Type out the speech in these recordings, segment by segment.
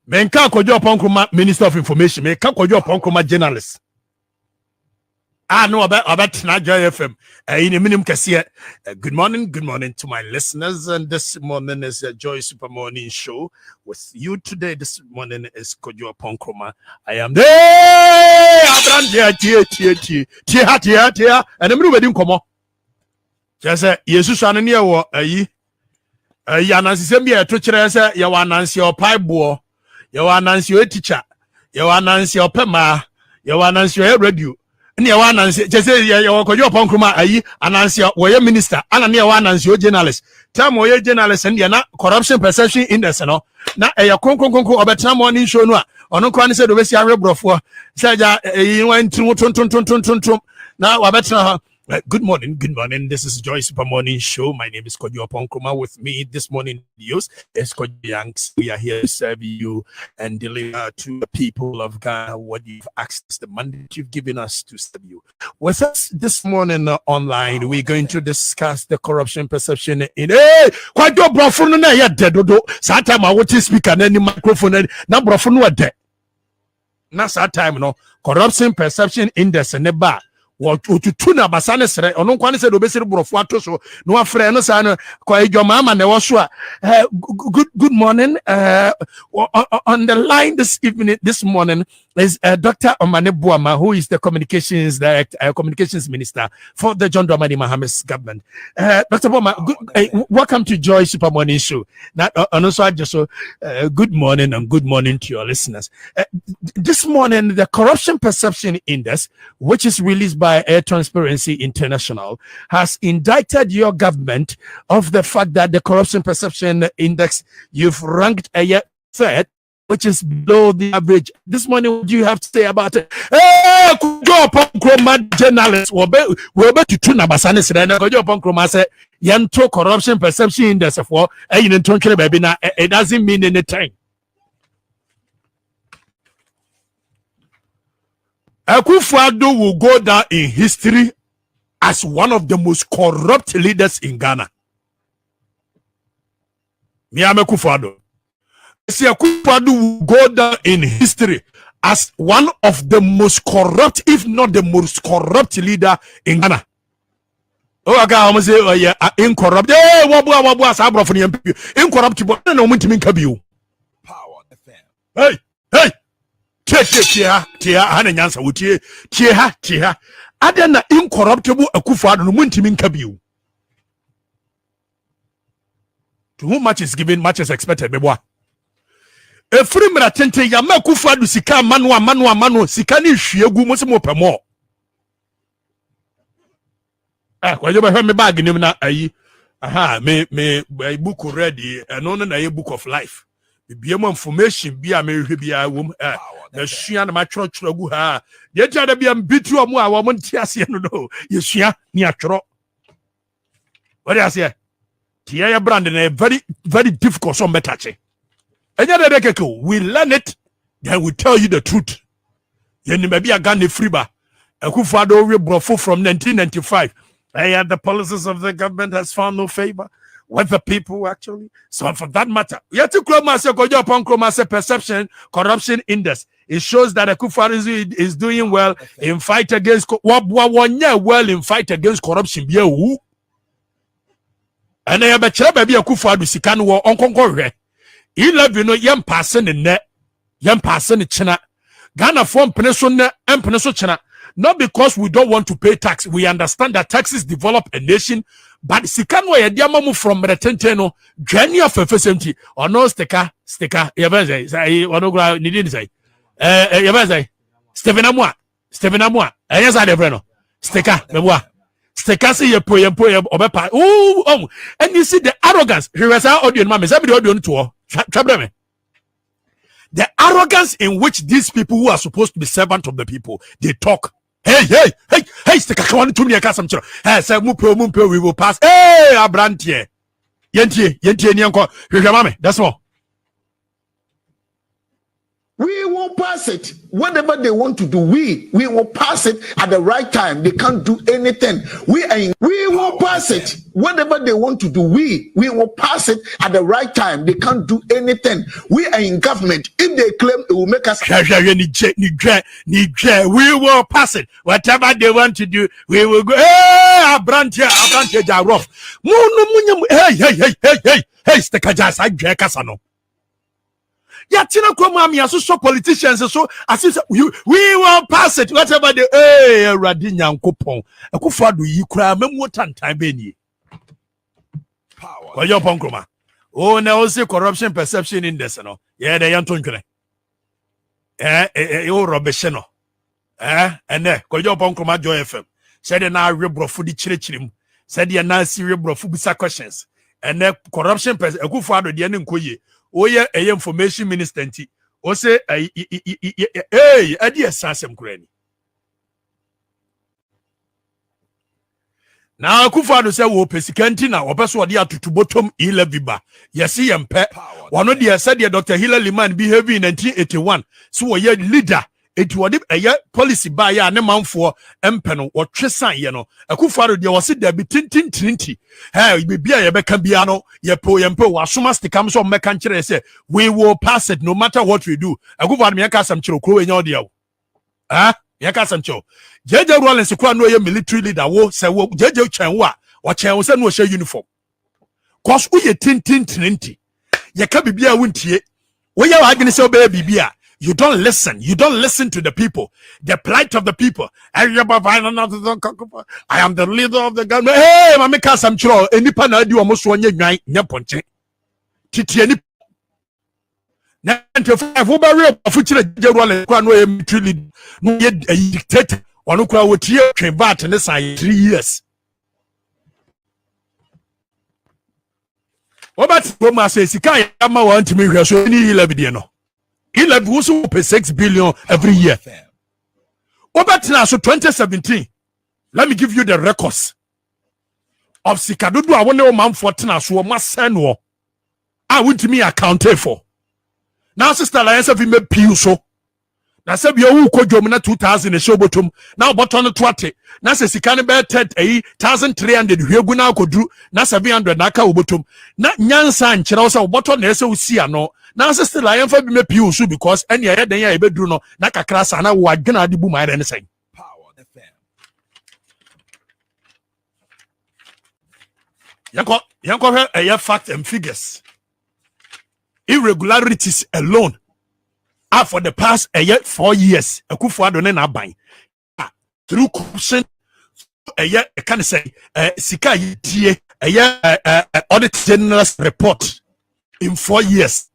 Menka Kojo Ponkroma, Minister of Information. Menka Kojo Ponkroma, journalist. No, about Nigeria FM. In a minimum, good morning to my listeners. And this morning is a Joy Super Morning Show with you today. This morning is Kojo Ponkroma. I am there. And I'm moving come on. Just say, Jesus, I know Yanasisembia to Cheresa, Yawanans your pipe boy, Yawanans your teacher, Yawanans your pema, Yawanans your radio. Near one and just say, your Ponkroma, announce your minister, and near one and your journalist. Tell me your journalist and you're not corruption perception index, no. Now, a conco about some morning show, no, or no quan said the West Arab for Saja, you went to now, I bet. Good morning. This is Joy Super Morning Show. My name is Kojo Ponkroma. With me this morning, news is Kojo Yanks. We are here to serve you and deliver to the people of Ghana what you've asked, the mandate you've given us to serve you. With us this morning online, we're going to discuss the corruption perception in quite your brofun na ya dedodo. Sometime I want to speak and any microphone na brofun wa de. Na time no corruption perception index ne ba. Tuna basane sere ono kwani se do besiri burofo ato so no afre no sa no kwa ejoma na wo so good morning on the line this morning is Dr. Omane Buama, who is the communications director, communications minister for the John Dramani Maham's government. Dr. Buama, welcome to Joy Super Morning Show. Now, also just good morning and good morning to your listeners. This morning, the Corruption Perception Index, which is released by Air Transparency International, has indicted your government of the fact that the Corruption Perception Index, you've ranked a third, which is below the average. This morning, what do you have to say about it? Hey, Kojo Ponkroma journalists, we're about to tune Abasane Sirena. Kojo Ponkroma said, Yanto corruption perception index for it doesn't mean anything. Akuffo Addo will go down in history as one of the most corrupt leaders in Ghana. Akuffo Addo. Akuffo Addo will go down in history as one of the most corrupt, if not the most corrupt leader in Ghana. Oh, I got say, oh yeah, incorrupt. Hey, wabu asabro for the incorruptible. No one to me kabiu. Power FM. Hey. Tia, Hananyansa, Wutie, Tia. Adana incorruptible Akuffo Addo no one to me kabiu. To whom much is given, much is expected, beboa. A free meratente ya Akuffo Addo sika manu sika ni hwiegu mo se mo pemo. Kwa you me bag nim na ayi. Me book ready and no na book of life. Be more information be a me hwe bia wom na sua na ma tworo gu ha. Ye tia da bia mbitu omo a wo ntia ase no do. Ye sua ni atworo. What you say? Tia ya brand na very very difficult so metache. We learn it, then we tell you the truth. Yen maybe a Ghana freeba. Akuffo Addo we brofo from 1995. The policies of the government has found no favor with the people actually. So for that matter, yet to Kojo Ponkroma perception corruption index. It shows that Akuffo Addo is doing well in fight against corruption. And I bet baby Akuffo Addo sikan wo onkonko E-LEVY no yam passen in net, yam passen in China. Ghana form peninsular and peninsula China. Not because we don't want to pay tax. We understand that taxes develop a nation, but sikanwa ya diamamu from retenteno, journey of FSMT, or no sticker, yabazay, say, or no gra, nidin say, yabazay, Stephen Amwa, yes, I never know, sticker, memoir. Stekasi ye po obepa. Oh, and you see the arrogance. He was our audience, mammy. Everybody audience to the arrogance in which these people who are supposed to be servants of the people, they talk. Hey, Stekaka to me a casam. Hey, say mumpo, we will pass. Hey, Abrantie. Yentie, nyanko. Mammy, that's all. We will will pass it. Whatever they want to do, we will pass it at the right time. They can't do anything. We will pass it. Whatever they want to do, we will pass it at the right time. They can't do anything. We are in government. If they claim it will make us, we will pass it. Whatever they want to do, we will go. Hey, Abrantia, rough. Hey, Stekajas, I drink Casano. Yatina Komami, so politicians, so as we will pass it. Whatever the Radinia Coupon, Akuffo Addo, you cry, Memotan time, Benny. Power. Your Ponkroma. Oh, now see corruption perception in this, no. Yeah, the young Tonkin. Robesheno. And there, Koyo Ponkroma Joy FM. Said an Arabro for the Chirichim. Said the Nancy Rebro for bisa questions. And then corruption person, Akuffo Addo, the end Koye. Oh yeah, a information minister nti. O say adi asasem kurani. Now Akuffo Addo say wo pesikanti na opeso de atutu bottom E-LEVY ba. Yesi yempe. One of the said Dr. Hillary Man behaving in 1981. So we leader. It was a policy by ya ne manfo empeno or tresan ye no. Akuffo Addo de was there be tinti. Hey, be bia ye beka bia no ye po wasoma stika so meka nkyere say we will pass it no matter what we do. Akuffo Addo me ka sam kyero kro enya ode awo. Me ka sam kyero. Jeje Rollins kwa no ye military leader wo say wo jeje twen wo a wo chen wo say no she uniform. Cause wo ye tinti. Ye ka bibia wontie. Wo ye wa adwene say obe bibia. You don't listen. You don't listen to the people. The plight of the people. I am the leader of the government. Hey, mama kasam chiro. Enipa na adi omo so onye nwan nya ponche. Titi eni. Na nte fo ba re ofo chire jeruale kwa no ye military no ye dictator. Ono kwa wotie twen vat ne sai 3 years. Obat go ma say sika ya ma wa ntimi hwe so ni E-LEVY de no. E-LEVY also pay 6 billion every year. Over so 2017, let me give you the records of Sikadudu. I want to man for so must send war. I want to me accounted for. Now, Sister Alliance of him peel so. Now, said you could jomina 2000 a show bottom. Now, bottom 20. Now, says Sikani bear 1,300. You go now could do. Now, 700 naka bottom. Not Nyansan, Cherosa, bottom, so see no. Now, Sister Lion for me piusu because any other day I bedroom no naka class and I was gonna do my anything. Power FM. Yanko a fact and figures. Irregularities alone are for the past 4 years. Akuffo Addo na ban through corruption. Can say Sika tie audit general's report in 4 years.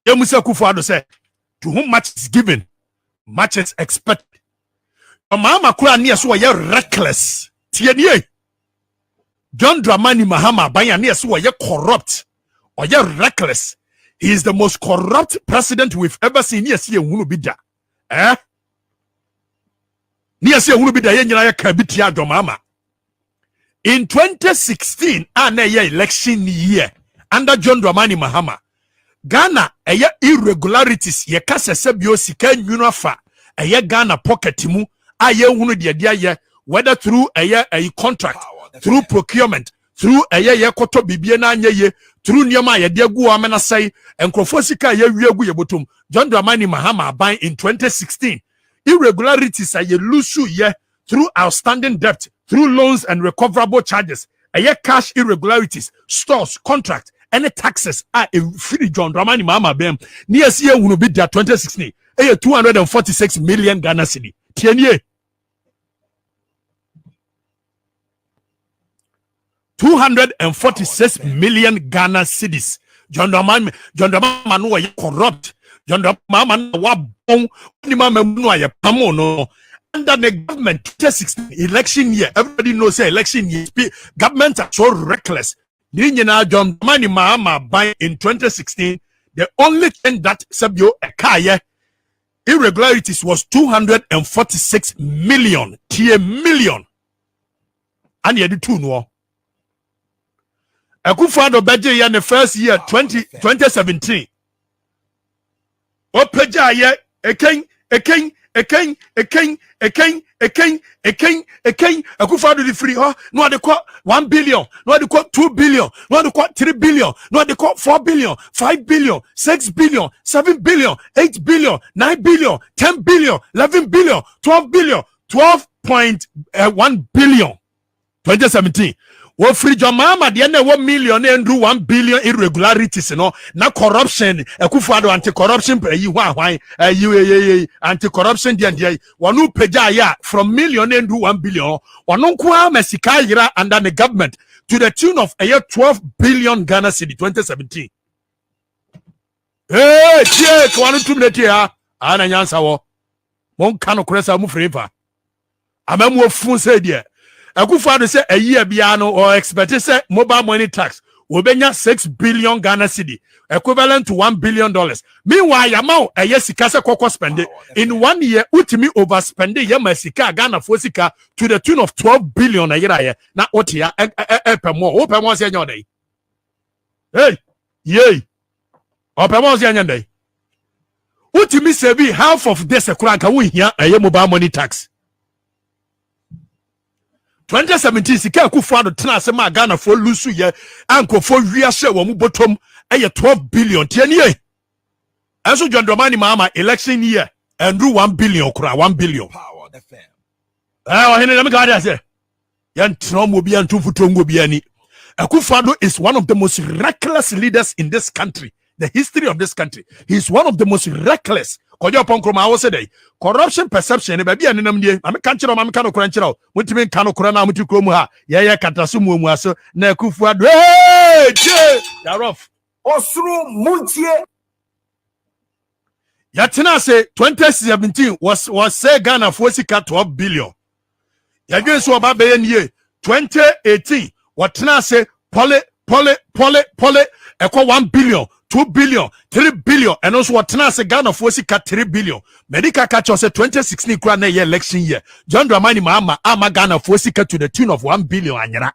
Akuffo Addo said, to whom much is given, much is expected. Mama kura ni so ye reckless. Tienie. John Dramani Mahama banya ni so ye corrupt or ye reckless. He is the most corrupt president we've ever seen. Yes, ye hunu bi da. Ni yes ye hunu bi da ye nyina ye ka bitia domama. In 2016, ye election year under John Dramani Mahama. Ghana irregularities ye kase sebio sika nwunu afa Ghana pocket mu hunu de whether through a contract, through procurement, through ye koto bibie na anya ye, through nioma ye de gu amena sai enkrofo sika ye wiegu ye botom. John Dramani Mahama ban in 2016. Irregularities lusu ye through outstanding debt, through loans and recoverable charges. Cash irregularities, stores, contract, any taxes are free John Dramani Mahama bem near see will be there 2016 246 million Ghana cedi. Tienye 246 million Ghana cedis. John Dramani no ye corrupt. John Dramani wa bon ni mama no ye pamo no. Under the government 2016 election year, everybody knows say election year government are so reckless. John Dramani Mahama by in 2016, the only thing that Sabio Ekaya irregularities was 246 million. Million. And you did two no. Akuffo Addo budget in the first year 2017. Opeja ye eken Akuffo Addo the free no de ko 1 billion no de ko 2 billion no de ko 3 billion no de ko 4 billion 5 billion 6 billion 7 billion 8 billion 9 billion 10 billion 11 billion 12 billion 12.1 billion 2017 wo free Mama de na 1 million and 1 billion irregularities no na corruption Akuffo Addo anti-corruption yi hwan anti-corruption de wonu pagya ya from million and 1 billion wonu nko masika yira under the government to the tune of 12 billion Ghana cedi 2017 tie kwanu tumneti ha ana nyansa wo mon kanu kresa mu free amamu ofun say de Akuffo Addo say a year biano or expected say mobile money tax will be 6 billion Ghana cedi, equivalent to $1 billion. Meanwhile, yamau a yes sikasa koko spend in 1 year, utimi overspend yamasika Ghana fosika to the tune of 12 billion a year. Na otia open more say day. Hey, yay. Open more say day. Utimi sebi half of this a crank we here a mobile money tax. 2017 sika Akuffo Addo tena asema Ghana for lusu ye ankofo wiase wo mu bottom 12 billion tianie enso John Dramani Mahama election year and do 1 billion kura 1 billion power the fam ohene na me ka dey say yan tro mo bia ntumfuto ngo bia ni Akuffo Addo is one of the most reckless leaders in this country, the history of this country. He's one of the most reckless. Kojo ponkroma I say day corruption perception ba bia nenam die am kan kiro am kan okran kiro mutimi kan okran na muti kromu ha ye kataso mu aso na Akuffo Addo Darof osuru muntie yatina say 2017 was say Ghana for sika 12 billion yadwen so oba be nie 2018 watena say pole ekwa 1 billion 2 billion, 3 billion, and also what Tana Ghana for 3 billion. Medical catch us 2016 grand year election year. John Dramani Mahama ama Ghana for to the tune of 1 billion anyara.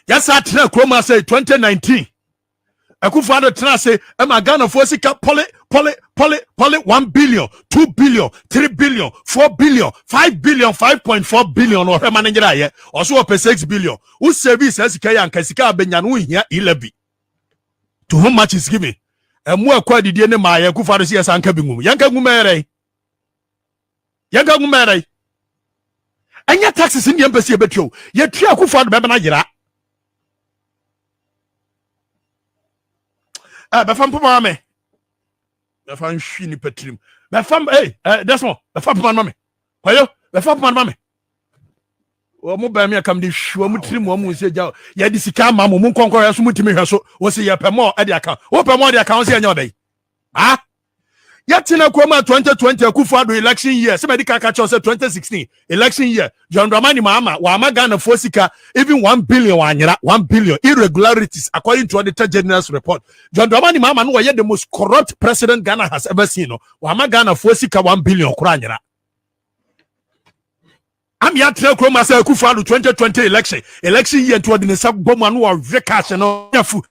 Yes, I tell Chroma say 2019. Akuffo Addo Tana say ama Ghana for pole 1 billion, 2 billion, 3 billion, 4 billion, 5 billion, 5.4 billion or manager here, also up 6 billion. Who service as Kaya and Kasika Benyanu here E-LEVY. To whom much is given? And more quite the end my Akuffo Addo CS and Kabingu. Yanka Gumere. And your taxes in the embassy betro. Yet Akuffo Addo Bebanajira. Befam the fan shini petrim. The fam, hey, that's more. The fam man, mammy. Why, the fam man, mammy. Well, Mobile come this show, Mutrim, one will say, ya this come, mamma, moon conquer as Mutimi, so was a year per more at the account. Open more the accounts in your day. Ah? Yet in a Kwama 2020, Akuffo Addo election year, somebody can catch us 2016 election year. John Dramani Mahama, Wama Ghana Fosika, even 1 billion, 1 billion irregularities, according to the Auditor General's report. John Dramani Mahama, who are the most corrupt president Ghana has ever seen. Wama Ghana Fosika 1 billion, Kuranyara. I'm here to tell myself Akuffo Addo 2020 election year to the sub bomb or cash and nyafu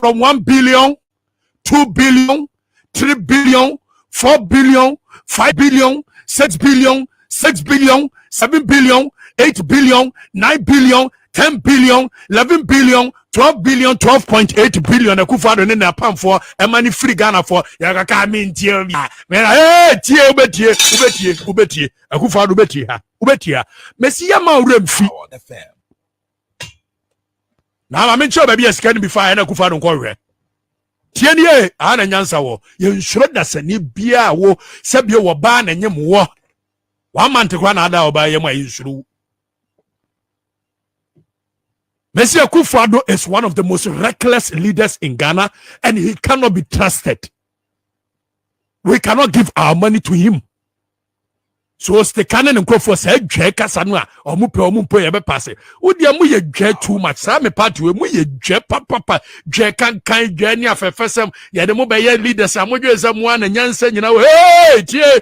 from 1 billion, 2 billion, 3 billion, 4 billion, 5 billion, 6 billion, 6 billion, 7 billion, 8 billion, 9 billion, 10 billion, 11 billion, 12 billion, 12.8 billion. Akuffo Addo in a pump for a money free Ghana for Yaka mean tear. Hey, tear ubeti. Akuffo Addo ubeti. Messia Maurem fee. Now I'm sure baby is can be fine. Akuffo Addo correct. Tienie, Anna Nyansa wo. You should that send bia wo, Sabio wa ban and yem wo. 1 month to one other by yema issue. Monsieur Akuffo Addo is one of the most reckless leaders in Ghana, and he cannot be trusted. We cannot give our money to him. So the canon and Akuffo said, "Jeka sanwa omupe ebe passe." Udi amu ye je too much. Sa me party we mu ye je papa je kan je ni afefesem ye de mo be ye leaders amodwe esam wan nyansa nyina. Hey tie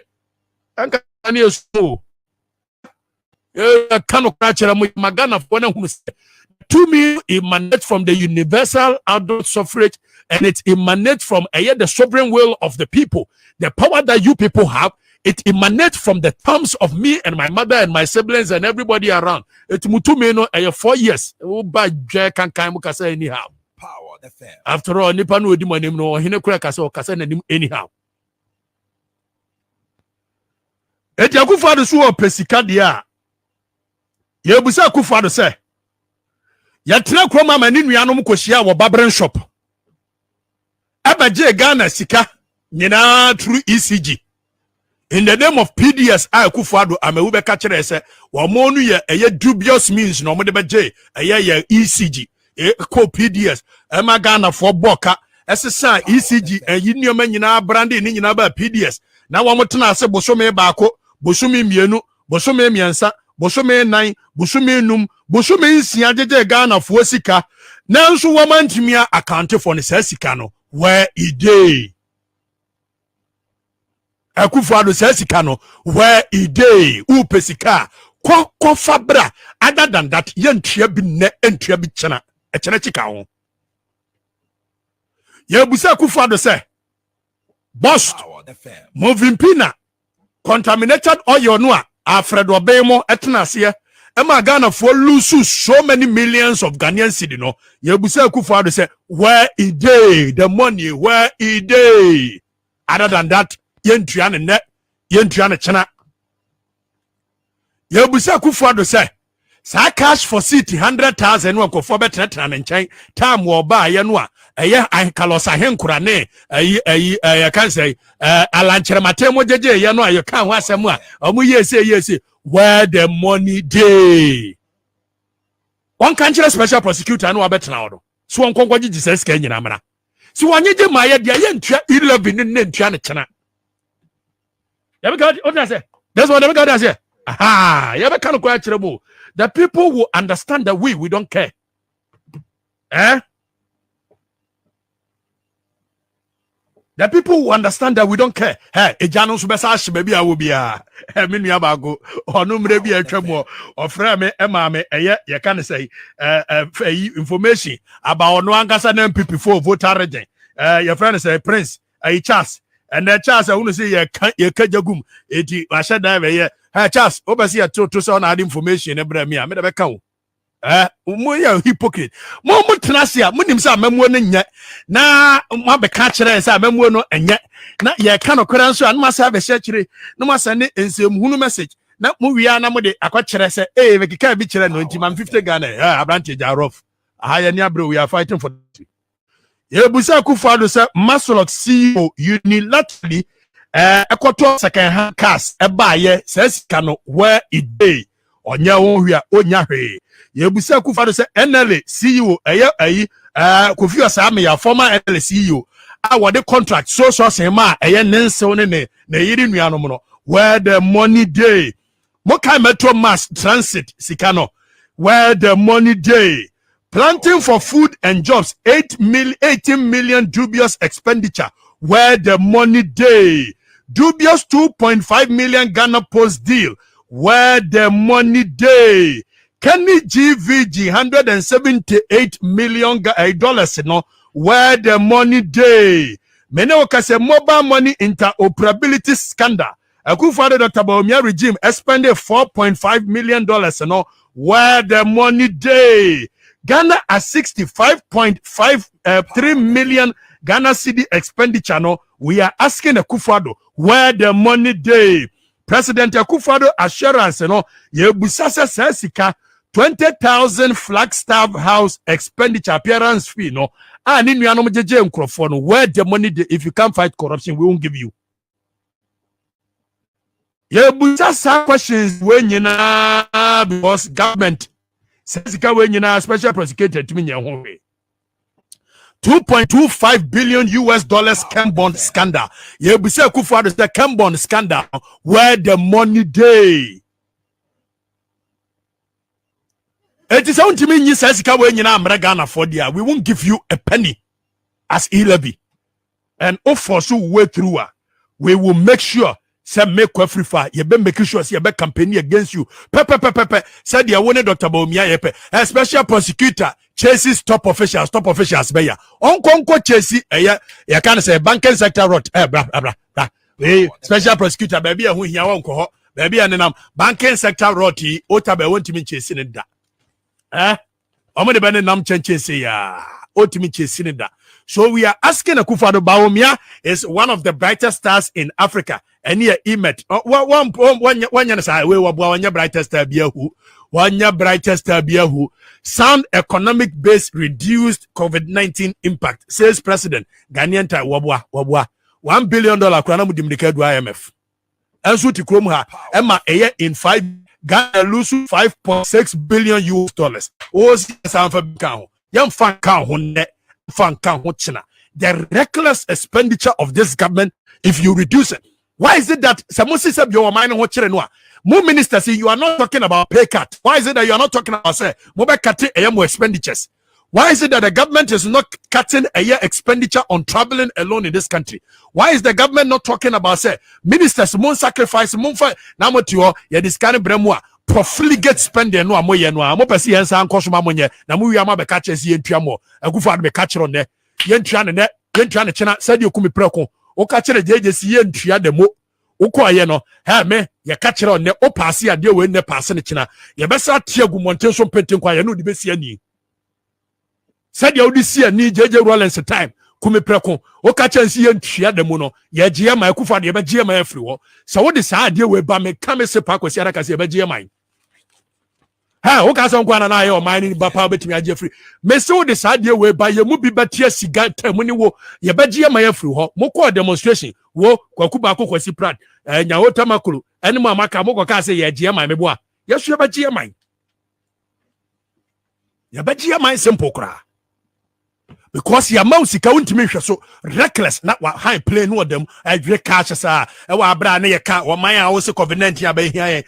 anka ani eso. Kano Krachera Magana for 2 million emanates from the universal adult suffrage, and it emanates from the sovereign will of the people. The power that you people have, it emanates from the thumbs of me and my mother and my siblings and everybody around. It mutu meno 4 years. Anyhow. Power the fair. After all, nipa no di manim no hine kura kasa o kasa nanim anyhow. Eti Akuffo Addo so o pesika dia. Ye busa Akuffo Addo say ya tena kroma mani nuanom kohia wo babren shop. Abaje Ghana sika nyina through ECG. In the name of PDS, Akuffo Addo amewu be ka kire say wo mo nu ye dubious means no mo de beje ye ECG. Ko PDS ema Ghana for boka esesa ECG yinioma nyina brande ni nyina ba PDS na wo motena ase bosome baako bosome mienu bosome miensa bosome nan bosome num bosome nsia jeje Ghana for sika na nso wo mantimia account for ne sika no where e dey Akuffo Addo sika no where e dey u pesika kwa fabra other than that yentua bi ne entua bi chena echenechika ho ye busa Akuffo Addo say boss moving pina contaminated oil no a Alfredo Obemo etnase ema Ghana for lose so many millions of Ghanaian cedi no ye busa Akuffo Addo say where e dey the money where e dey other than that yentua ne yentua ne chena ye busa Akuffo Addo say sa cash for city 100,000 no ko for better than nchen time wo ba ye no a eye ankalos ahenkura ne can say alanchere matemo jeje ye no ayo kan ho asem a omu yes where the money dey one country special prosecutor no abetena odo so won konkwaji Jesus ka nyina mara so wonyeje maye dia ye ntua E-LEVY ne ntua ne chena ya be God what say that's what God say aha ya be kan ko akirebo the people will understand that we don't care. The people will understand that we don't care. Hey, ejano so besa hye baby a wo bia. Me nua bago onu mre bia atwamo ofra me ema me eye ye kan say information about ono ankasa na MPP4 voter region. Your friend say Prince Charles and the Charles I want to say ye kajagum eti ahye da be ye. Hey Charles, obasi ya to say on add information ebra me me da be kan mo ya hypocrite mo tenase a mo nim say amamuo no nya na mo be ka kire say amamuo no enye na ye ka no kora nso anuma say be kire no mo send ensem hunu message na mo wia na mo de akwa kire say be kika bi kire no nti man 50 Ghana abranche jarof aha ya ni abre we are fighting for ye busa Akuffo Addo say Masolok CEO unilaterally ekoto second hand cars ebaye sesika no where it dey onya ohua onya hwe ye busa Akuffo Addo say NLA CEO Kofi Osame ya former NLA CEO what the contract so say ma nense ne yiri nuanom no where the money dey Mokai Metro Mass Transit sikano where the money day planting for food and jobs 18 million dubious expenditure where the money day dubious 2.5 million Ghana Post deal where the money day Kenny GVG 178 million dollars no where the money day mene okase mobile money interoperability scandal Akuffo Addo Dr. Bawumia regime expended $4.5 million no where the money day Ghana at 65.53 million Ghana cedi expenditure no we are asking Akuffo Addo where the money day President Akuffo Addo assurance no ye busasa sika 20,000 Flagstaff House expenditure appearance fee no ani nuanom jeje nkrofo no where the money day if you can't fight corruption we won't give you. Yeah, but just some questions when you know because government says when you know special prosecutor to me 2.25 billion US dollars Chem bond scandal. Yeah, but say Akuffo Addo the Chem bond scandal where the money day. It is on to me you says when you know Ghana for dia we won't give you a penny as E-LEVY and offer so way through we will make sure say make free fire you be make sure say you be campaign against you pepe said you want Dr. Bawumia yepe a special prosecutor chases top officials be ya onkonko chase you can say banking sector rot bra special prosecutor baby hu hia wonko ho baby anenam banking sector rot ota be wontimi chase ne da omo de be ne nam chase ya otimi chase ne da. So we are asking Akuffo Addo Bawumia is one of the brightest stars in Africa. And here emet. One brightest star biahu. One brightest star biahu. Sound economic base reduced COVID-19 impact. Says President Ghanaian ta wabwa. $1 billion krana mudimdike do IMF. Ensu ti krom ha. Emma eye in 5 Ghana lose $5.6 billion US dollars. O si san fa kan ho. Yam fan kan ho ne. The reckless expenditure of this government, if you reduce it, why is it that Samusi said you are mining what more ministers say you are not talking about pay cut? Why is it that you are not talking about say mobile cutting more expenditures? Why is it that the government is not cutting a year expenditure on traveling alone in this country? Why is the government not talking about say ministers moon sacrifice moon for namotio ya discard bremwa profligate spending no amoye no amo pese yen san koso mamonye na mu wiama be ka chese yentua mo Akuffo Addo be ka chero ne yentua ne chena said you kumi preko o ka chere jeje si yentua de mo ukoye no ha me ye ka chero ne o pass ade we ne pass ne chena ye be sa tie agumonten so penten kwa ye no de be si ani said you di si ani jeje Rollins time kumi preko o ka chere si yentua de mo no ye je ma Akuffo Addo ye be je ma afri wo so wo de sa ade we ba me ka me se pa kwasi ara ka se ye be je ma ha o ka so nkwa na aye o man ni ba pa betimi age free me se wo de sa de we ba ye mu bi betia siga tamu ni wo ye begie ma ye free ho mo ko demonstration wo kwaku ba kokwasi prat nya wo tamakulu eni mo amaka mo ko ka se ye gie ma me bo a ye so ye begie man simple kra because your mouse ka untimi hwe so reckless na wa high play no dem adwe cash sa e wa bra na ye ka wo man a wo se covenant ya ba hia ye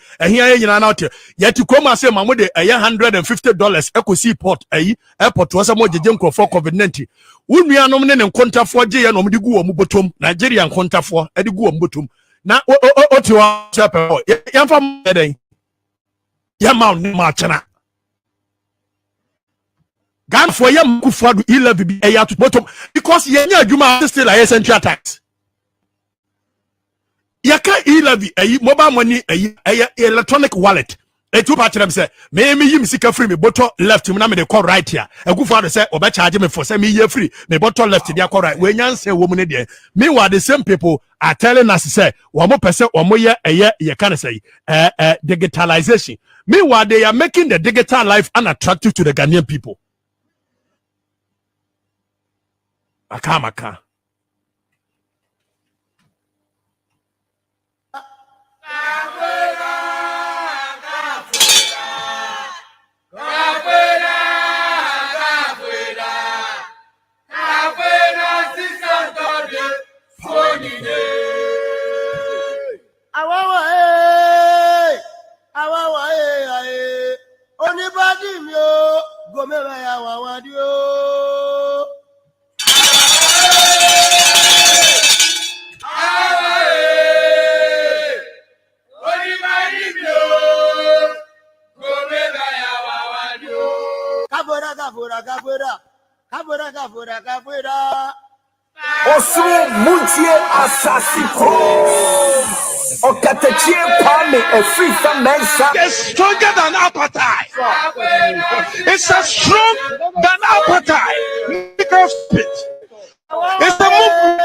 nyina na ote ye ti koma se ma mo de $150 ekosi port airport wo se mo jeje nkrofo covenant unua nom ne nkontafo je ye no mo de gu wo mu botom Nigeria nkontafo e de gu wo mu botom na o ti wa chepe ya fa den ya ma no ma chana Gan for yam Akuffo Addo E-LEVY be a to bottom because ye nya adwuma still a central tax. Ya ka E-LEVY mobile money electronic wallet. E two patch them say me yim sika free me bottom left me na me dey call right here. Akuffo Addo say oba charge me for say me ye free me bottom left dey call right. We nyan say wo mu ne dey. Meanwhile the same people are telling us say wo mo pese wo mo ye can say digitalization. Meanwhile they are making the digital life unattractive to the Ghanaian people. Akamaka. Osu muntie asasiko okatechie kwame Africa mensa It's stronger than appetite. It's as strong than appetite. Because it's the movement.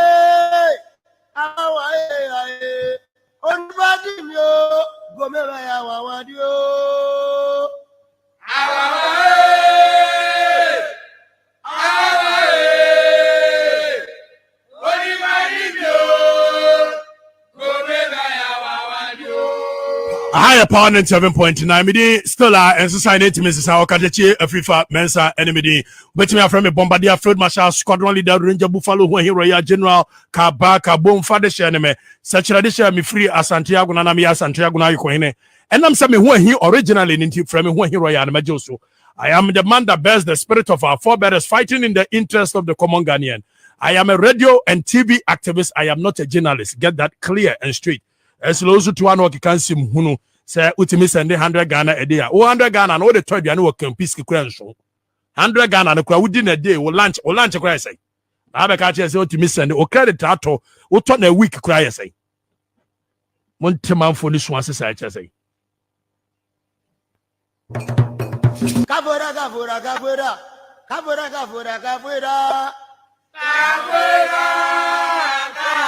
A higher power 7.9 midi still and society to Mrs. Hawkachi Afrifa Mensa enemy which me from a bombardier field marshal squadron leader Ranger Buffalo who Royal General Kabaka Boom Father enemy such tradition me free as Santiago Nanamia Santiago na yuko and I'm saying who he originally into from who he Royal Majoso. I am the man that bears the spirit of our forebears fighting in the interest of the common Ghanaian. I am a radio and TV activist. I am not a journalist. Get that clear and straight. Eslosu to one work can sim hunu. Say utimi send 100 Ghana a day. 100 Ghana no the third you know can piece credential. 100 Ghana no kwa within a day will lunch cry say. I be catch say utimi send o credit ato o turn a week cry say. Monteman for this one say. Kavura.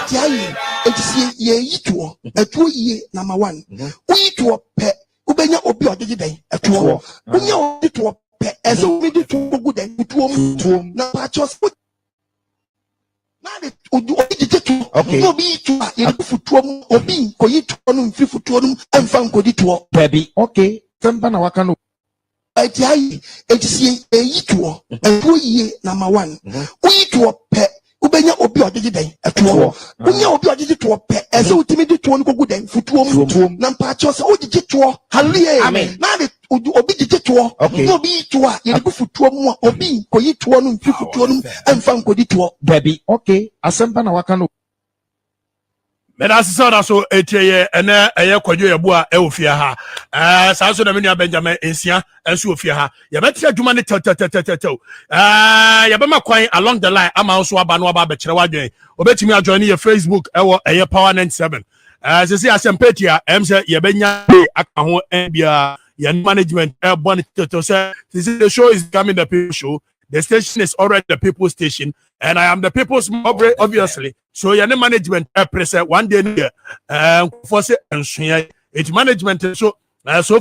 Tiayi, eti ye yituo, etuo ye number 1. Uyituo pe, ubenya obi odigi den, etuo. Unya odituo pe, ezo medi tuo gu den, tuo na pachos. Na de obi tuo, obi tuo, ye futuo mu, obi ko yituo no mfi futuo no emfa nkodi tuo. Baby, okay. Sempa na waka no. Tiayi, eti ye yituo, etuo ye number 1. Uyituo pe ubenya obi odigi den etuo unya obi odigi tuo pe eze utimi di tuo nko gu den futuo mu na mpacho se odigi tuo hallelujah na de obi digi tuo no obi tuo ye di futuo mu obi ko yi tuo no mfi futuo no emfa nko di tuo baby okay asempa na waka no Meda sisa so etie ene eye kwadwo yebo a e ofia ha saa so na me nua Benjamin ensia enso ofia ha ye beti adwuma ne tew ye be makwan along the line ama so aba no aba be kire wadwen obetimi adjoin ye Facebook ewo eye Power 97 sisi asempetia emse ye benya aka ho bia ye management bon say the show is becoming the people show. The station is already the people's station, and I am the people's obviously. So your management press one day for say it's management so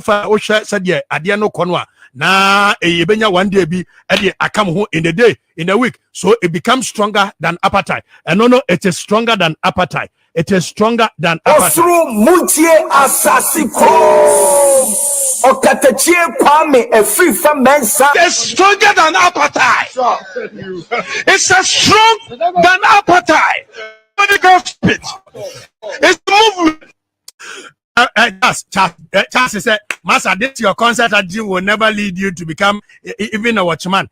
far said yeah adiano konwa na ebenya one day be I come home in the day in a week, so it becomes stronger than appetite. And no it is stronger than appetite. It is stronger than appetite. Osru muntie asasiko. Okatachie kwame efifa mensa. It's stronger than appetite. It's as strong than appetite. When it goes spit, it's movement. Charles said, Master, this your concert at gym will never lead you to become even a watchman.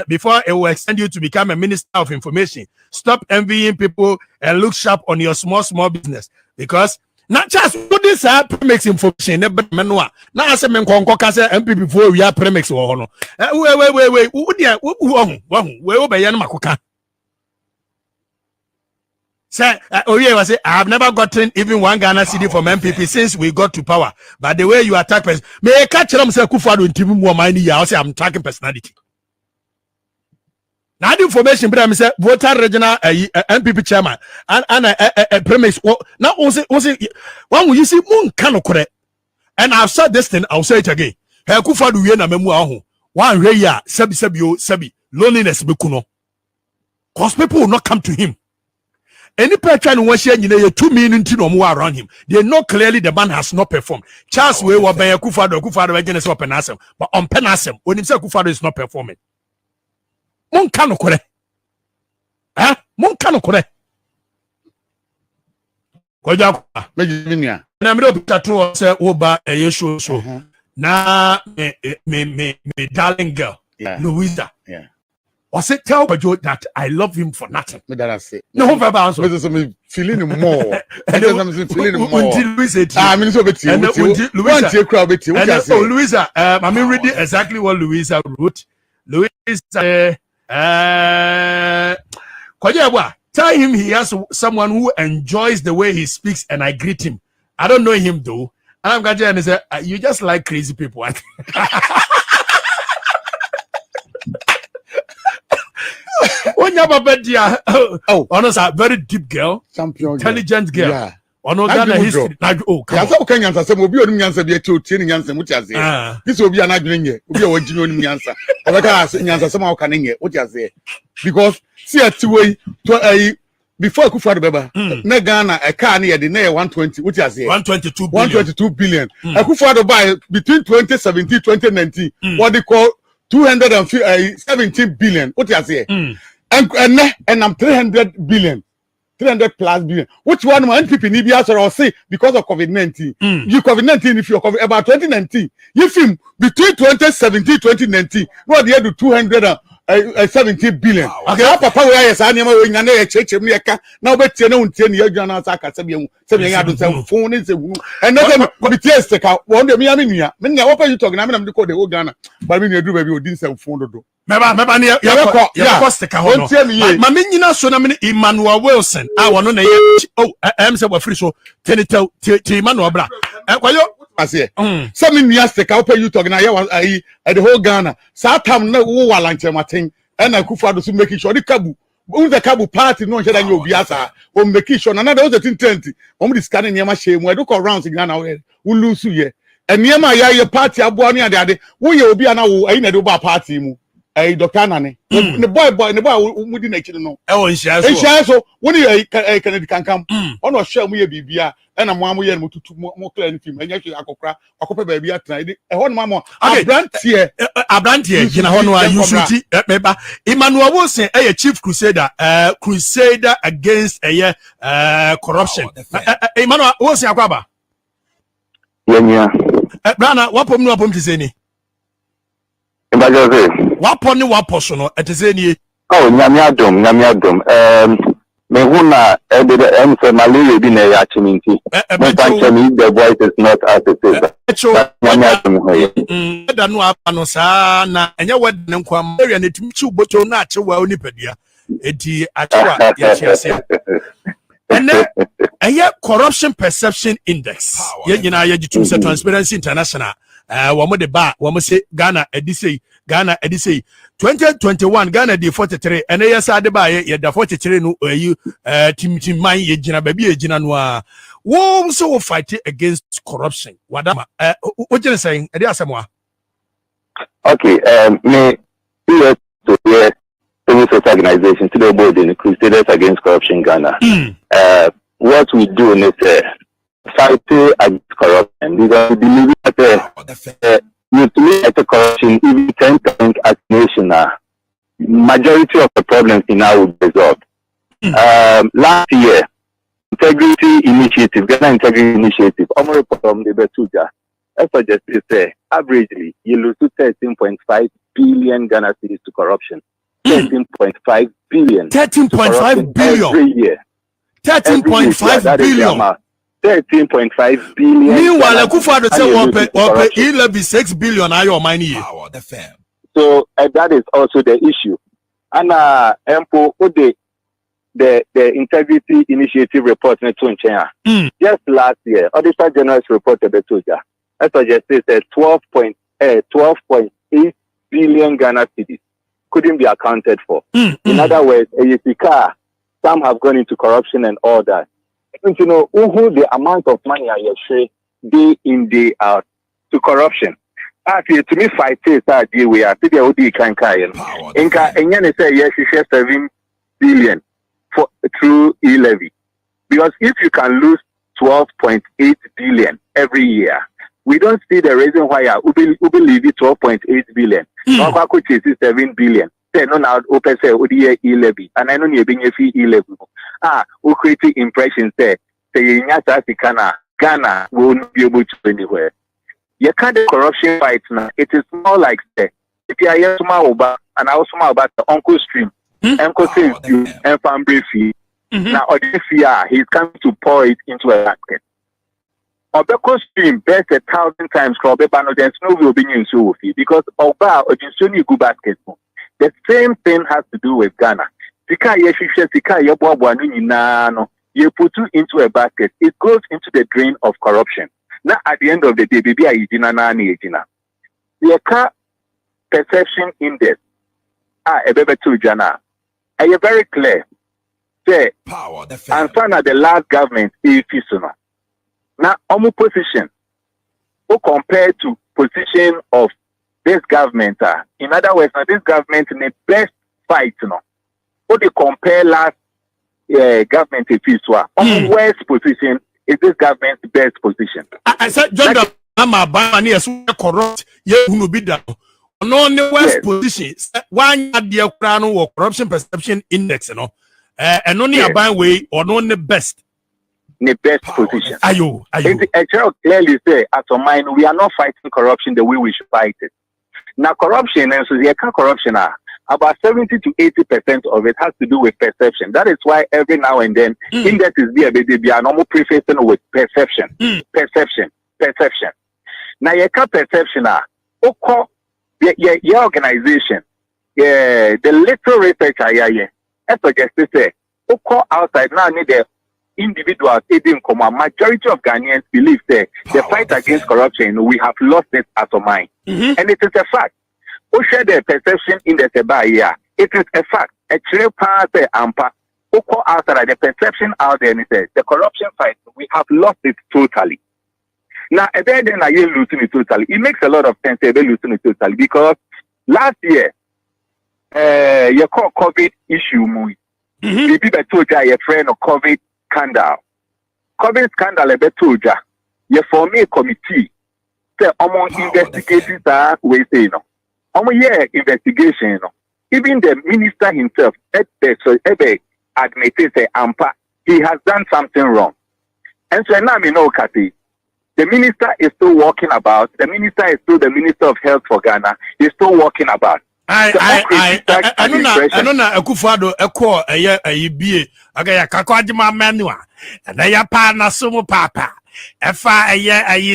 Before it will extend you to become a minister of information. Stop envying people and look sharp on your small business, because not just what this premix information never menua. Now I say men konko kase MP before we are premix or no. Wait. We obey yan makuka. Say, I have never gotten even 1 Ghana CD from MPP since we got to power. But the way you attack person, may I catch them say Akuffo Addo intimu more money. I say I'm tracking personality. Now the information, but I'm say voter regional MPP chairman and premise. Now also one you see moon cannot correct. And I've said this thing. I'll say it again. Akuffo Addo na memu ahu. One reya sebi loneliness bekuno. Cause people will not come to him. Any person who share 2 million or more around him, they know clearly the man has not performed. Charles we were by Akuffo Addo against Penasem, but on Penasem, when himself Akuffo Addo is not performing. Mon kano kore. Mon kano kore. Koja Mejinia. Na me do tatu say oba show so. Na me darling girl, Louisa. Yeah. I said, tell Bajo that I love him for nothing. Me that I say. No, answer. Me feeling more. I'm feeling more. Louisa, I mean, so betty. Louisa, I mean, reading exactly what Louisa wrote. Louisa, tell him he has someone who enjoys the way he speaks, and I greet him. I don't know him though. And I'm going to say, you just like crazy people. Honestly, a very deep girl, champion, intelligent girl. Yeah. Ono Ghana history. Oh, come on. Yasa uka nyansa se obi onum nyansa bi eti otie nyansa mu tiaze. This obi anadwene nye, obi a wagini onum nyansa. Obeka nyansa se ma uka nye, o tiaze. Because see atiwe to before Akuffo Addo beba, na Ghana a car near the 120, what is 122 billion. Akuffo Addo buy between 2017 2019, what they call 217 billion. What you say? And I'm 300 billion. 300 plus billion. Which one man people need be answer or say because of COVID-19? You COVID-19 if you're about 2019. You film between 2017 2019, what they do 200 70 billion. Okay, papa we are say nyama we nyane e chechem ne ka na obetie na untie ne adwuna na asa aka se me ya do se phone ne se wu and no dem be tie ka won dem ya me nua me nua what you talk na me dem de ko de o Ghana ba me nua du ba bi odin se phone do meba ne ya ko stick ho no ma me nyina so na me Emmanuel Wilson wono na ye say we free so tenita Emmanuel bra kwayo ase so me nua stick how you talk na ya the whole Ghana sa tam na wo walanche maten and Akuffo Addo so making sure the kabu the kabu party no share that obi asa o making sure na there was a 20 o mo discuss nyama share mu e do ko rounds in Ghana we lose ye and nyama ya party aboa no ade wo ye obi ana wo ayi na do ba party mu Dr. Nane the boy mudi na chiri no e won hia so woni Kennedy kankam ono hwe mu ye bibia na mo amoye no tutu mo clear ni film enya hwe akokra akope ba bia tena e ho no mo abrantie gina ho no ayusuti meba Emmanuel Wilson chief crusader against corruption Emmanuel Wilson akwaba yenya brana wapom no wapom tiseni Mbajoze wapo ni wapo so no eteseni nyame adom me huna say malaria bi na ya chiminti me tell the voice is not as it is nyame adom hoye da no apa no saa na enye wed ne nkwa malaria na timichi ubocho na achewa onipadua enti achewa ya chiase ene corruption perception index ye nyina ye jitum se Transparency International wamo de ba wamo se Ghana edisei 2021 Ghana di 43 ene yesa de ba ye da 43 no tim man ye gina ba bi ye gina no a wo so wo fight against corruption wadama o gina saying e dey asemwa okay me here to here civil society organization to the board in Crusaders Against Corruption Ghana what we do is fight against corruption because we believe that you look at corruption, even 10% as nation, majority of the problems in now will be resolved. Last year, Integrity Initiative, Ghana Integrity Initiative, almost from the Betuja, I suggest to say, averagely, you lose 13.5 billion Ghana cedis to corruption. 13.5 billion. 13.5 billion. Every year. 13.5 billion. 13.5 billion. Meanwhile, Akuffo Addo say E-LEVY 6 billion are your money. So that is also the issue. And Empo, the Integrity Initiative report just last year, Auditor General's report the Tuja. I suggest that 12.8 billion Ghana cedis couldn't be accounted for. In other words, some have gone into corruption and all that. You know, who the amount of money I share day in, day out to corruption. Actually, to me, fight is that day we are to the OD can Inka, and you say, yes, you share 7 billion through E-LEVY. Because if you can lose 12.8 billion every year, we don't see the reason why Ubi leave 12.8 billion. How could you 7 billion? No, now open say ODA E-LEVY, and I know you're being a fee E-LEVY. Who create impressions there? Say in Ghana won't be able to go anywhere. You can't do corruption fight now. It is more like say if you are here tomorrow and I also about the Uncle Stream, Uncle Stream and family fee. Now audience he's coming to pour it into a basket. Obeko Stream best 1,000 times crop, but no there's no will be in so because Oba or just only good basket. The same thing has to do with Ghana. You put you into a basket, it goes into the drain of corruption. Now, at the end of the day, baby, the perception index, are very clear. Say, and find out the last government is now, position, who compared to position of this government, in other words, this government in the best fight, what they compare last government if it's on worst position is this government's best position. I said, John, I'm a banner so corrupt, you will be done. On the worst position, one at the crown or corruption perception index, and only a buying way or on the best. The best position. Are you? A child clearly say, at our mind, we are not fighting corruption the way we should fight it. Now, corruption, and so the corruption about 70 to 80% of it has to do with perception. That is why every now and then indexes be a normal prefacing with perception. Perception. Now you can perception your organization. Yeah, the little research I suggest to say outside now need the individuals majority of Ghanaians believe that the fight against corruption, we have lost it as a mind. And it is a fact. Who share the perception in the Sebaya? It is a fact. A clear part ampa. Who call outside the perception out there and says the corruption fight, we have lost it totally. Now, then are you losing it totally? It makes a lot of sense they're losing it totally because last year, you call COVID issue movie. People told you your friend of COVID scandal. COVID scandal told you form a committee. Say among investigators we say no. Investigation, even the minister himself, admitted Ampa, he has done something wrong. And so now we know, Kati, the minister is still walking about. The minister is still the Minister of Health for Ghana. He's still walking about. I don't know. Akuffo Addo eko BA. Okay, kakwadima manua. Na ya pa na sumu papa. Efa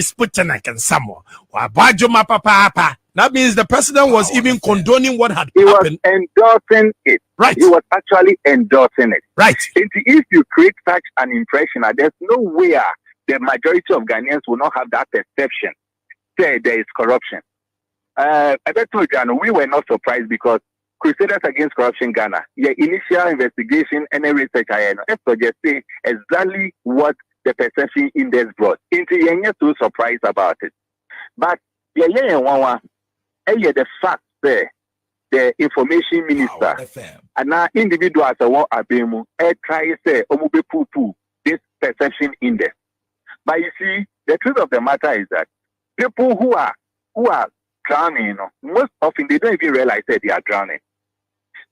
Sputnik and Samo. Wa bajuma papa. That means the president was even condoning what had happened. He was endorsing it. Right. He was actually endorsing it. Right. If you create such an impression, there's no way the majority of Ghanaians will not have that perception that there is corruption. I told you, we were not surprised because Crusaders Against Corruption Ghana, your initial investigation and research, I suggest exactly what the perception index brought. You're so surprised about it. But the fact that the information minister and now individuals are abemu try say poo this perception index. But you see, the truth of the matter is that people who are drowning, most often they don't even realize that they are drowning.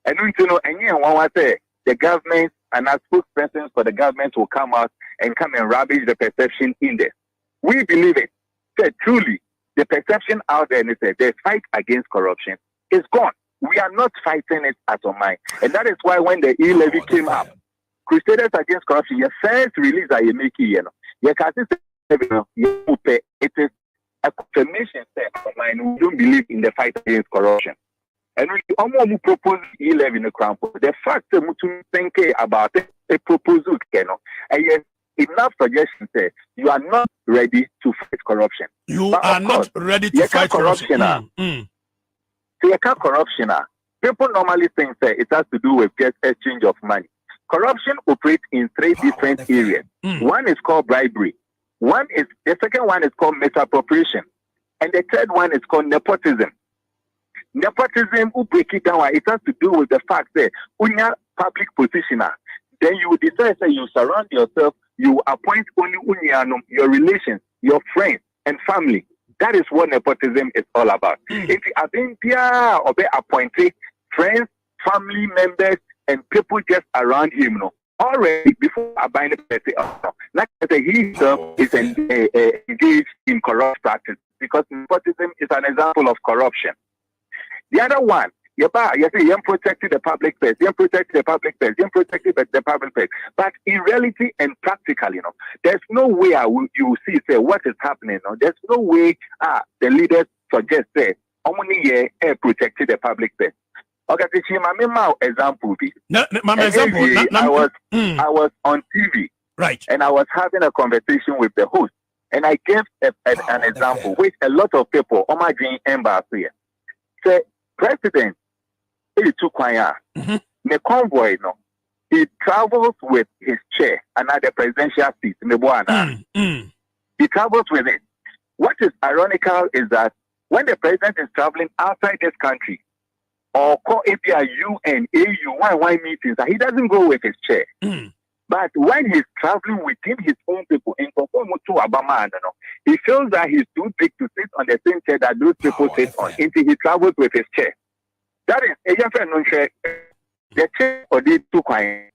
And the government and our spokespersons for the government will come out and rubbish the perception index. We believe it. That truly the perception out there is that the fight against corruption is gone. We are not fighting it at all mind. And that is why when the E-LEVY came up, Crusaders Against Corruption, your first release that you make here, it is a confirmation that we don't believe in the fight against corruption. And we almost propose E-LEVY in the crown. The fact that we think about a proposal, and yes, enough suggestions say you are not ready to fight corruption. You are not ready to fight corruption. Corruption. People normally think that it has to do with just exchange of money. Corruption operates in three different areas. One is called bribery. The second one is called misappropriation. And the third one is called nepotism. Nepotism, who break it down, it has to do with the fact that when you're public positioner, then you decide that you surround yourself, you appoint only your relations, your friends, and family. That is what nepotism is all about. If you have appointed friends, family members, and people just around him, already before I bind the person, like he himself is engaged in corrupt practice because nepotism is an example of corruption. The other one, you say protecting the public place, you protect the public place, you protect the public place. But in reality and practically, there's no way you see what is happening. There's no way the leaders suggest say, protecting the place. Okay, my example. I was on TV, right, and I was having a conversation with the host, and I gave an example which a lot of people on my dream embassy say, President, the convoy, he travels with his chair and at the presidential seat. He travels with it. What is ironical is that when the president is traveling outside this country, or call API, UN, AU, meetings, he doesn't go with his chair. But when he's traveling within his own people, in conformity to Obama, he feels that he's too big to sit on the same chair that those people sit on until he travels with his chair. That is a young friend, the chair or the two coins.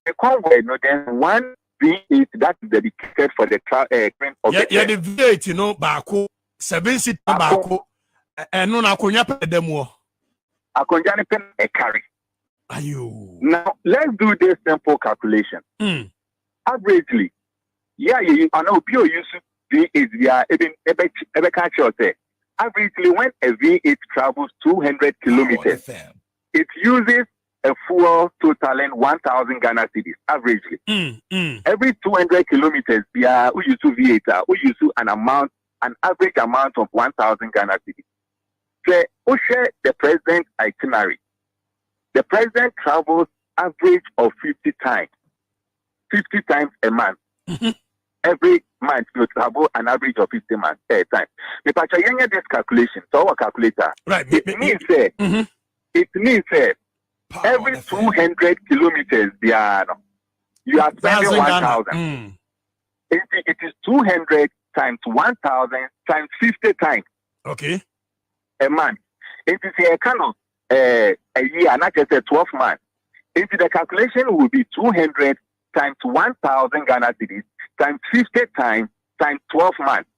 The convoy, then one being that is dedicated for the train of the chair. The V8, Baku, 7 seat Baku, and no Nakunya Pedemo. Akonjani pen a carry. Ayo. Now let's do this simple calculation. Averagely, you are no pure use V8 say. Averagely, when a V8 travels 200 kilometers, it uses a fuel totaling 1,000 Ghana cedis. Averagely, every 200 kilometers, we use V8, we use an average amount of 1,000 Ghana cedis. So, we share the president's itinerary. The president travels average of 50 times a month. Every month you travel an average of 50 months a time. If I try this calculation, so our calculator, right? It means every 200 kilometers, you are spending 1,000. It is 200 times 1,000 times 50 times. Okay. A month. It is a kind of a year, not just a 12 months. If the calculation will be 200 times 1,000 Ghana cedis times 50 times 12 months.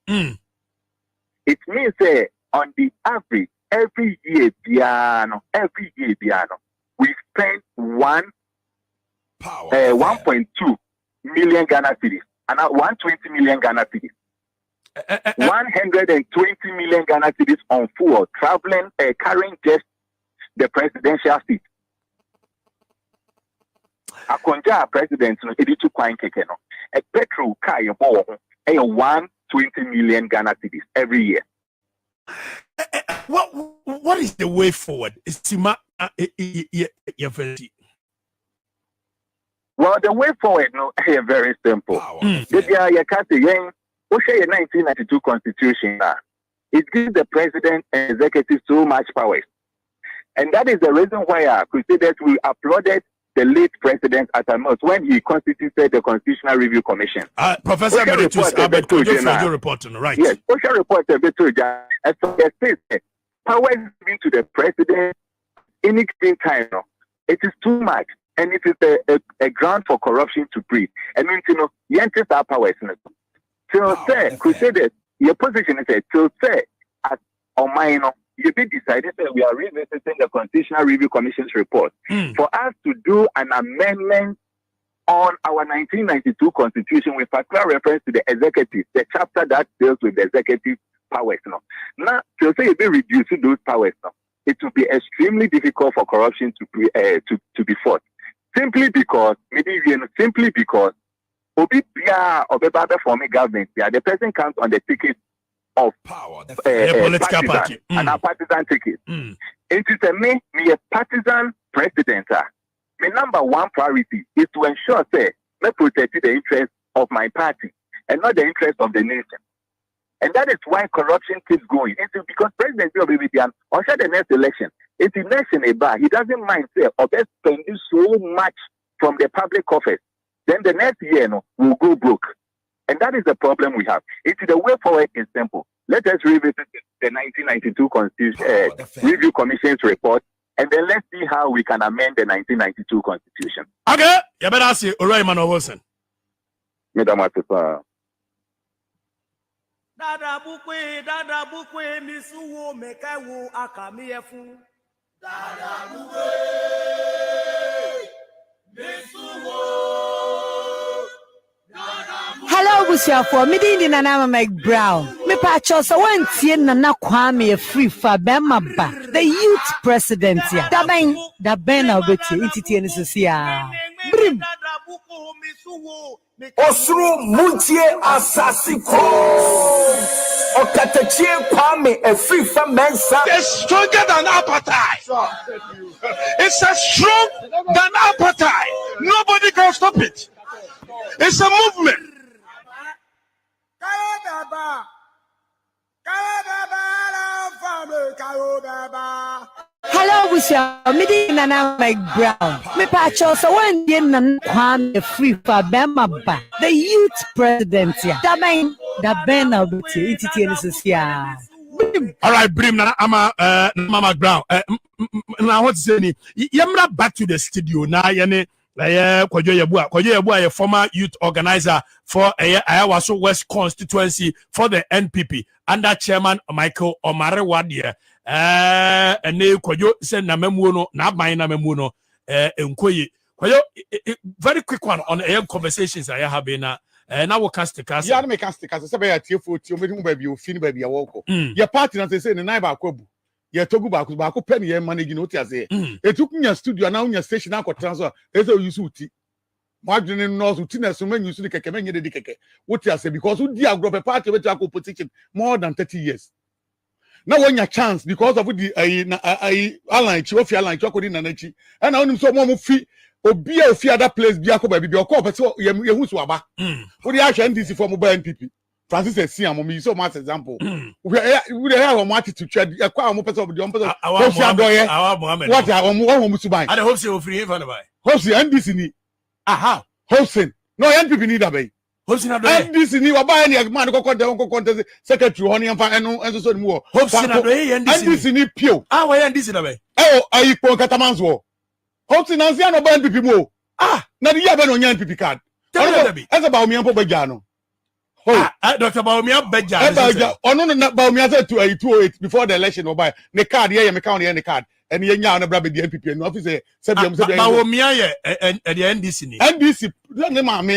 It means on the average, every year, we spend 1.2 million Ghana cedis and 120 million Ghana cedis. 120 million Ghana cedis on fuel, traveling, carrying just the presidential seat. Akonja president no editu kwan keke no. A petrol car you buy 120 million Ghana cedis every year. What is the way forward? Well, the way forward no very simple. You can say 1992 constitution it gives the president and executive so much powers. And that is the reason why Crusaders we applauded the late president Atamus when he constituted the Constitutional Review Commission. Professor Emeritus Albert Kojo reporting, right? Yes, OSHA report a bit as so the state powers given to the president any given time. It is too much, and it is a ground for corruption to breathe. And yantis our powers. Till say Crusaders, your position is till say at Omaino. You be decided that we are revisiting the Constitutional Review Commission's report for us to do an amendment on our 1992 Constitution with particular reference to the executive, the chapter that deals with the executive powers. Now, to say if we reduce those powers, it will be extremely difficult for corruption to be fought. Simply because Obi Bia or Beba forming government, the person comes on the ticket of power, political party and a partisan ticket. It is me a partisan president. My number one priority is to ensure me protect the interest of my party and not the interest of the nation. And that is why corruption keeps going. It's because President Joe Bibian or the next election, it's election about he doesn't mind say or spending so much from the public office. Then the next year we'll go broke. And that is the problem we have. It's the way forward is simple. Let us revisit the 1992 Constitution Review Commission's report, and then let's see how we can amend the 1992 Constitution. Okay, you better ask you, Uri Emmanuel Wilson. Madam Atipa. Dada bukwe, misuwo mekawo akamiefu. Dada bukwe, misuwo. Hello, Bushafo. Me di Nana Mike Brown. Me pacho so one tie Nana Kwame free for Bema ba. The youth president ya. Da ben na obeti intiti eni sosia. Brim. Osuru muntie asasiko. Okatachie Kwame a free from mensa. It's stronger than appetite. It's as strong than appetite. Nobody can stop it. It's a movement. Hello, Busha. Me di Nana Mike Brown. Me pacho so one day Nana Kwame free for Bema ba. The youth president ya. Da ben na obeti intiti eni sosia. All right, Brim. Mama Brown. Now what's saying? Yamra back to the studio. Now, Kwadwo Yebua a former youth organizer for Ayawaso West constituency for the NPP under chairman Michael Omare Wadia. And ne Kwadwo said na memuo no na aban na memuo no enkoyi. Kwadwo very quick one on air conversations I have been now we cast the cast. Yeah, me cast the cast. Say be at for ti o me hu baby o fini baby ya woko. Your party na say ne nai ba akwabu. Ye togu ba ko pen ye manage no ti ase. Etukunya studio na unya station na ko transfer. Ese o use uti. Madwene no so ti na so man use the keke menye de keke. What ti ase because who di agro party we to opposition more than 30 years. Now when your chance because of the align chi ofi align chi akodi na nachi. And now so mo fi obi a ofi other place bi akoba bi okọ person ye hu so aba. Wo di ahwe NDC for mobile NPP. Francis Esiam mo so much example. We have a match to trade e kwa mo person obi on person. What am suban. I hope so free for buy. Hope NDC ni. Aha. Hope no NPP ni da bay. NDC ni wa buy ni man ko contest secretary honi amfa eno so mu wo. Hope na do NDC ni pio. Wa NDC na bay. Ayi ko katamanzo. Hope na nsia no buy NPP mo. Na the year be no nya NPP card. Esa ba omi ampo beja no. Dr. Baumia Beja. No, Baumia said to 208 before the election or by the card, yeah, me count the card, and ye now brother the NPP and officer said Baumia and the NDC. NDC,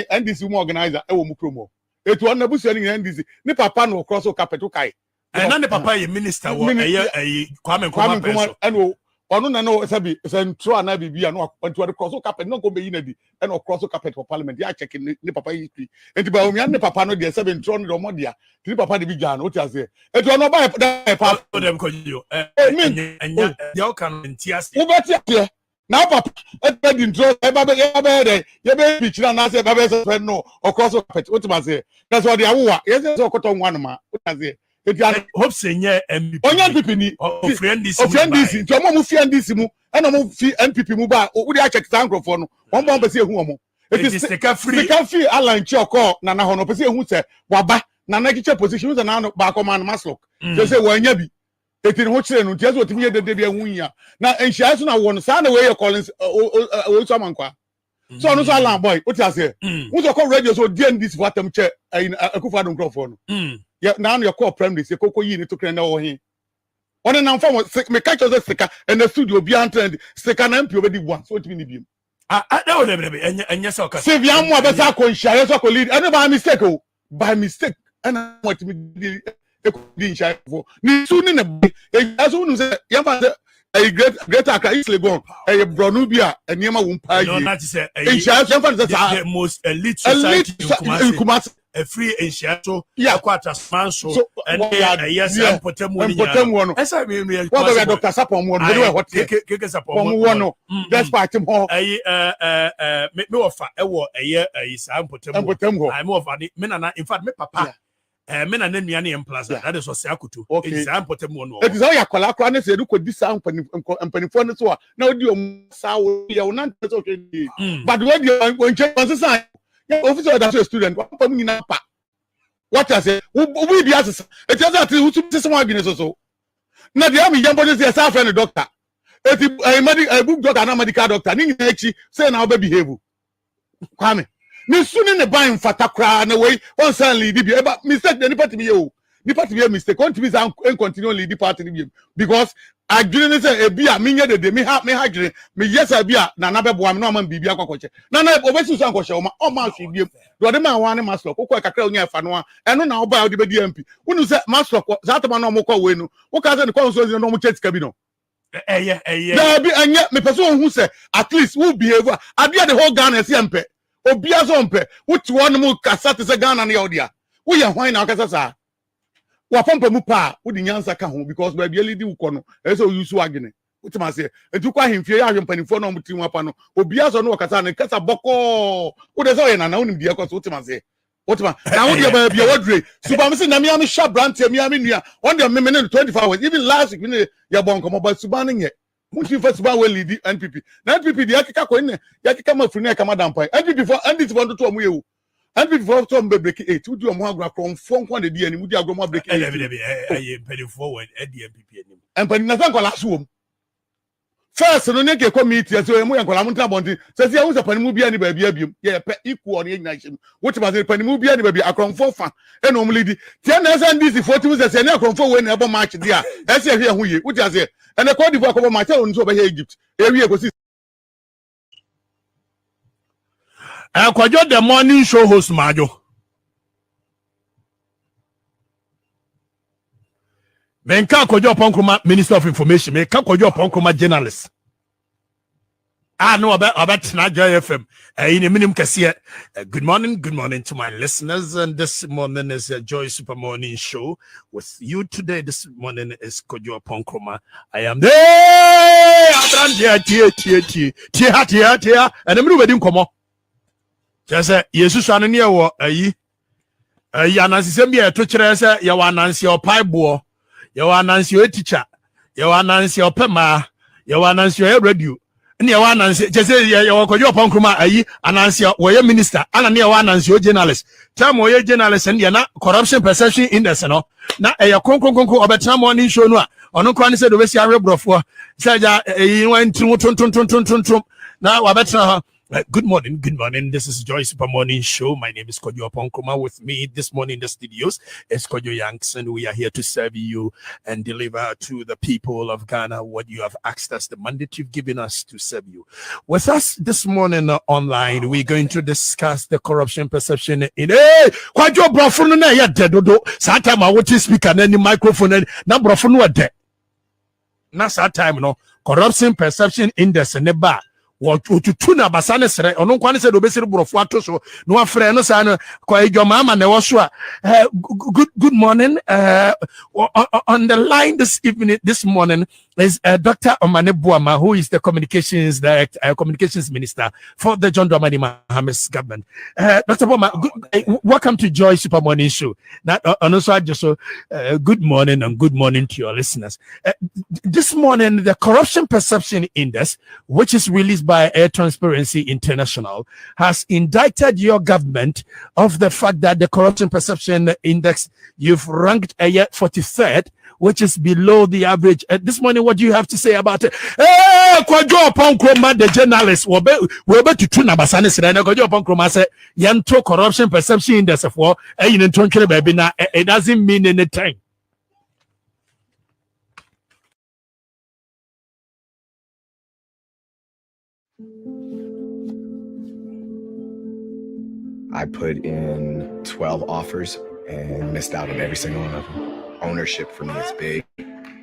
NDC organizer, I will promo. It was never selling NDC. Ne papa no cross carpet kai. And then the papa a minister was a Kwame and ono na no sabi central na bibia no anto cross carpet no go be yinadi and o cross carpet for parliament ya check ni papa history enti ba omi ne papa no de 7 tron do modia ti papa de bi gya no oti ase enti ono ba pa dem ko you enya you can entias wo beti ase na papa e di intro e ba be ye be bi chira na se ba be se no o cross carpet oti ma se na so de awowa ye se okoto nwa no ma oti ase hope senye MVP onye NPP ni NDC to mo fi NDC mu ena mo fi NPP mu ba wo dey check microphone no won bon pese ehu omo it is sika free align chi okọ na ho no pese ehu se waba na na kiche position se na no ba ko man maslock so say wanya bi etini ho kire no ntia so otimi ye dede bi ehu ya na enhia so na won sa na we ye Collins o so amankwa so no so alarm boy what you say who so call radio so DNDC for atem che Akuffo Addo microphone no yeah, now your core primary say koko yi ni to kren na wo hin one na form me catch us sika and the studio bi antrend sika na mpi obedi one so timi ni bi that would be enya so ka se via mo abesa ko nhia so ko lead and by mistake and what me di nhia for ni su ni na so unu say ya fa a great aka Islegon a bronu bia eniema wo mpa yi no that is a the most elite society in Kumasi a free Asia so kwata manso and yes potemu no esa me what about Dr. Sapon mo no what keke Sapon mo no that's part him ho me offer e wo sa potemu I me offer me na in fact me papa me na nua na plaza that is what Akutu exam potemu no it is how yakola kra na se du ko di sa mpanifo ne so na odi o sa wo ye wo na so but when you on say yeah, officer that's a student. What for me na pa? What I say? We be as it is that who to someone again so. Na the army young body say sa friend doctor. A book doctor na medical doctor. Ni nchi say na obe behave. Kwame. Ni suni ne ban fata kra na way on san lead bi eba mistake the party be o. The party be mistake. Continue and continue lead the party be because I didn't say a bia minya de me ha me yes a bia na na bebo am no man bibia kwakoche na na obesu san kwache o ma hwe biem do de man wan ne maslo kokwa kakra onya fa no eno na oba de be di MP unu se maslo zata ma no mo kwa we no wo ka se ne kwa so no mo chetika bi no da bi anya me person hu se at least who behave adia the whole Ghana se mpe obia so mpe wo ti won mo kasa te se Ghana na ya odia wo ye hwan na kasa sa wa pampa mu pa wo di nyansa ka ho because ba bia lidi wo no e so yusu agene utima se etu kwa himfie ya hwempanifo no mti mu apa no obia so no wakasa na kasa boko wo de so ye na unim bia kwa so utima se utima na wo de ba bia wadre suba me se na me sha brand me nua on de me 24 hours even last week me ya bonko mo ba suba nye muti fa suba we lead NPP na NPP de yakika ko ne yakika mafuru na kama dampai NPP for NDC for to mu yewu and before some break 8 would do a more from one the and would you go break 8 I am penny forward at the MPP and penny nothing call last room first no ne ke committee so emu yankola munta bonti say say who panimu bia ni ba bia biom ye pe equal ne nyina him what ba say panimu bia ni ba bia akronfo fa e no omlidi tie na SNDC 40 say na akronfo we na ebo match dia e say hwe ho ye what you say and the Cote d'Ivoire ko match on so be Egypt e wie ko si Kwajo the morning show host Majo. Menka Kwajo Ponkroma, Minister of Information. Menka Kwajo Ponkroma, journalist. I know about Naja FM. In a minimum, good morning to my listeners. And this morning is a Joy Super Morning Show with you today. This morning is Kwajo Ponkroma. I am there. And I'm moving come on. Just say, Jesus, I near what Yanasi Sembia to Cheresa, Yawanansi or Piebo, Yawanansi your teacher, Yawanansi your Pema, Yawanansi your radio, and Yawanansi, just say, Yawakoyo Ponkroma, Anansi or minister, and Yawanansi your journalist. Time or your journalist and Yana corruption perception index, no. Now, a conco of a time morning show, no, or no quan said the West Arab for Saja, you went to now, I better. Good morning. This is Joy Super Morning Show. My name is Kwajo Ponkroma. With me this morning in the studios is Kwajo Yanks, and we are here to serve you and deliver to the people of Ghana what you have asked us, the mandate you've given us to serve you. With us this morning online, we're going to discuss the corruption perception in Kwajo Brofun na ya dedodo. Sometime I want to speak and any microphone na Brofun wa de. Na sometime no corruption perception index ne ba. Tuna basane sere ono kwani se do besiri burofo ato so no afre no sa no kwa idwoma ama ne wo so a good morning on the line this evening this morning is Dr. Omane Buama, who is the communications director, communications minister for the John Dramani Maham's government. Dr. Buama, welcome to Joy Super Morning Show. That also just good morning and good morning to your listeners. This morning, the Corruption Perception Index, which is released by Air Transparency International, has indicted your government of the fact that the Corruption Perception Index, you've ranked 43rd, which is below the average. This morning, what do you have to say about it? Kwajo Ponkroma, the journalist, we're about to tune Abasane Sirena. Kwajo Ponkroma said, Yanto Corruption Perception Index of war, it doesn't mean anything. I put in 12 offers and missed out on every single one of them. Ownership for me is big.